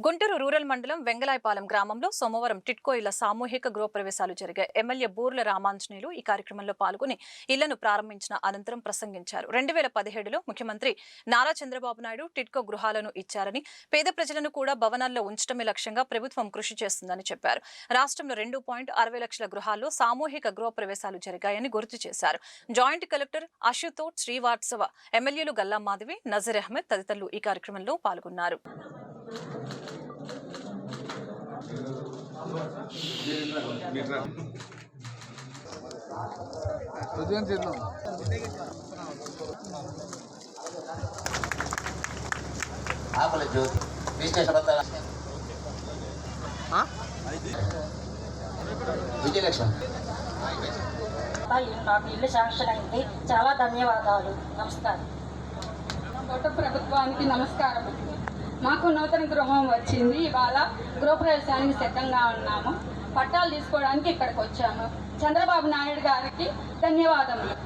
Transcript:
Guntur rural మండలం వెంగళాయపాలెం గ్రామంలో సోమవారం టిట్కో ఇళ్ల సామూహిక గృహప్రవేశాలు జరిగాయి. ఎమ్మెల్యే బూర్ల రామాంజనేయులు ఈ కార్యక్రమంలో పాల్గొని ఇళ్లను ప్రారంభించిన అనంతరం ప్రసంగించారు. 2017లో ముఖ్యమంత్రి నారా చంద్రబాబు నాయుడు టిట్కో గృహాలను ఇచ్చారని, పేద ప్రజలను కూడా భవనాల్లో ఉంచడమే లక్ష్యంగా ప్రభుత్వం కృషి చేస్తుందని చెప్పారు. రాష్ట్రంలో 2.60 లక్షల గృహాల్లో సామూహిక గృహప్రవేశాలు జరిగాయని గుర్తు చేశారు. జాయింట్ కలెక్టర్ అశుతోష్ శ్రీవాత్సవ, ఎమ్మెల్యేలు గల్లా మాధవి, నజీర్ అహ్మద్ తదితరులు ఈ కార్యక్రమంలో పాల్గొన్నారు. నాకు ఇల్లు శాంక్షన్ అయింది. చాలా ధన్యవాదాలు. నమస్కారం. ప్రభుత్వానికి నమస్కారం. మాకు నూతన గృహం వచ్చింది. ఇవాళ గృహప్రవేశానికి సిద్ధంగా ఉన్నాము. పట్టాలు తీసుకోవడానికి ఇక్కడికి వచ్చాము. చంద్రబాబు నాయుడు గారికి ధన్యవాదములు.